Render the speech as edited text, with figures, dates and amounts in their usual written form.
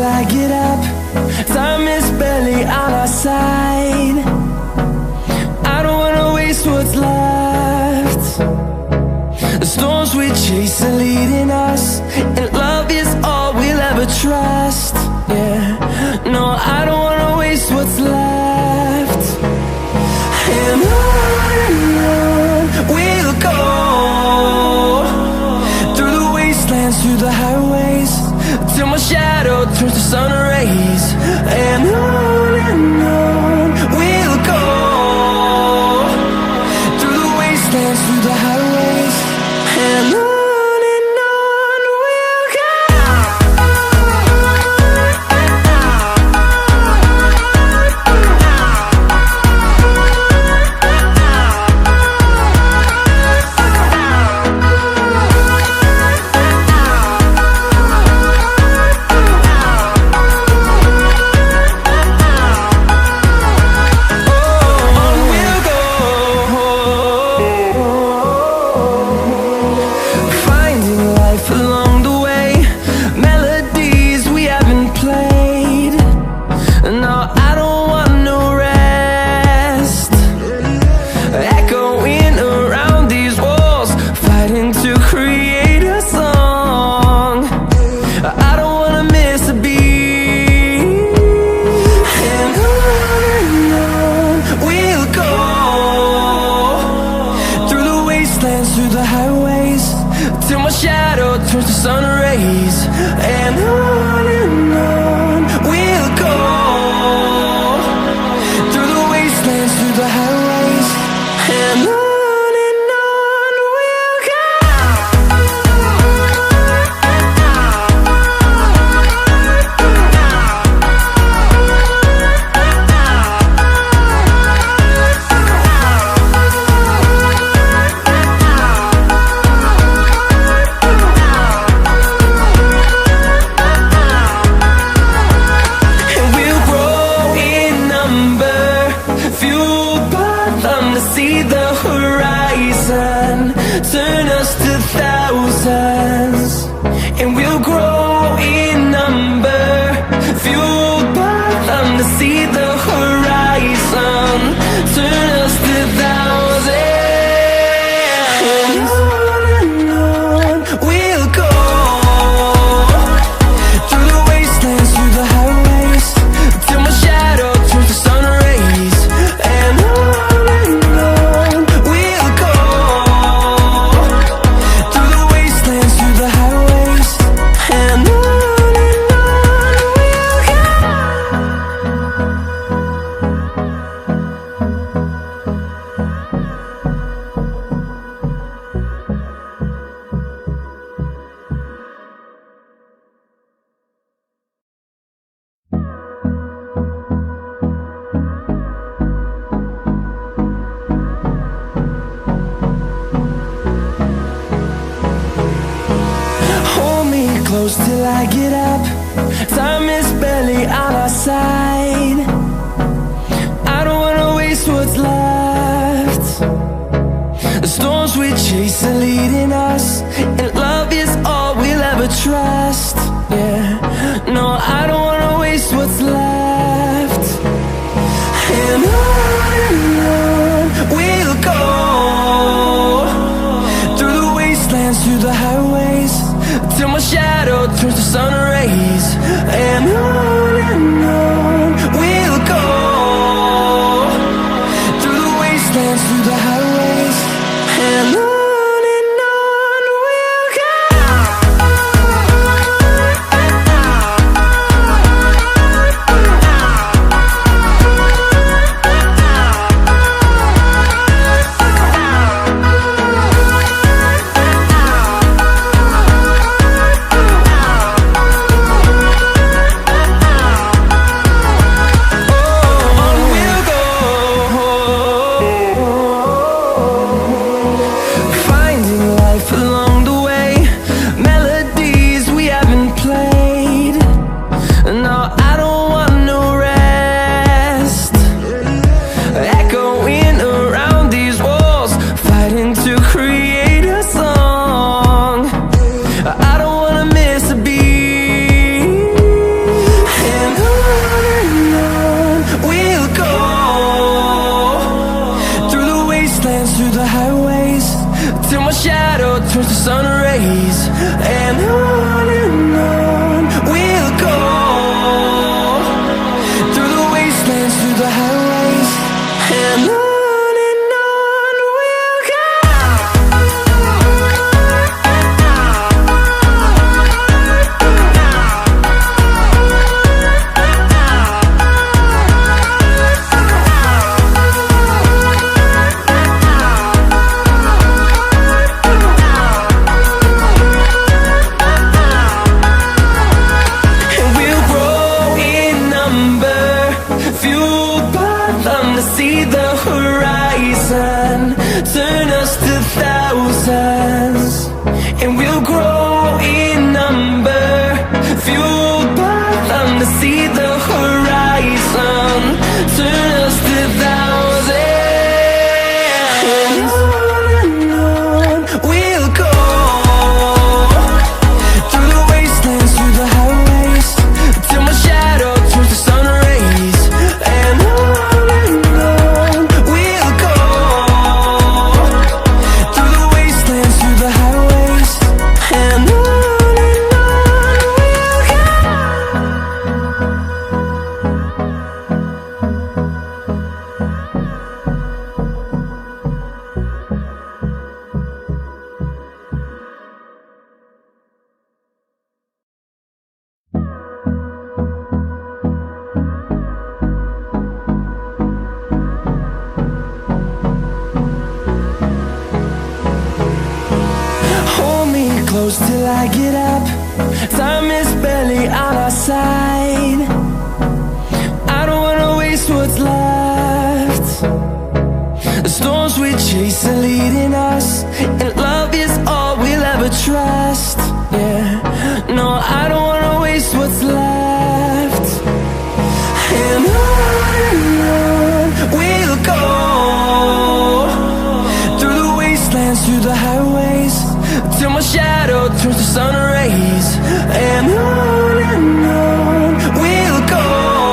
I get up. Time is barely on our side. I don't wanna waste what's left. The storms we chase are leading us, and love is all we'll ever trust. Yeah, no, I don't wanna waste what's left. And on we'll go, through the wastelands, through the highways, till my shadow turns to sun rays. And on we'll go, through the wastelands, through the highways, and on we'll go. Through the highways, till my shadow turns to sun rays. And on we'll go, through the wastelands, through the highways, and on we'll go. See the horizon, turn us to thousands, and we'll grow in number, fueled by them. To see the horizon, turn us to thousands, and on we'll go, through the wastelands, through the highways, till my shadow turns to sun rays. And close till I get up. Time is barely on our side. I don't wanna waste what's left. The storms we chase are leading us, and love is all we'll ever trust. Yeah, no, I don't wanna waste what's left. And on we'll go, through the wastelands, through the highways, till my shadow turns to sun rays. And on we'll turns to sun rays. And on we'll go, through the wastelands, through the highways. And on we'll go. See the horizon, turn us to thousands, and we'll grow in number, fueled by them to see the horizon, turn us to thousands. And on we'll go, through the wastelands, through the highways, till my shadow turns to sun rays. And close till I get up. Time is barely on our side. I don't wanna waste what's left. The storms we chase are leading us, and love is all we'll ever trust. Yeah, no, I don't wanna waste what's left. And on we'll go, through the wastelands, through the highways, till my shadow turns to sun rays. And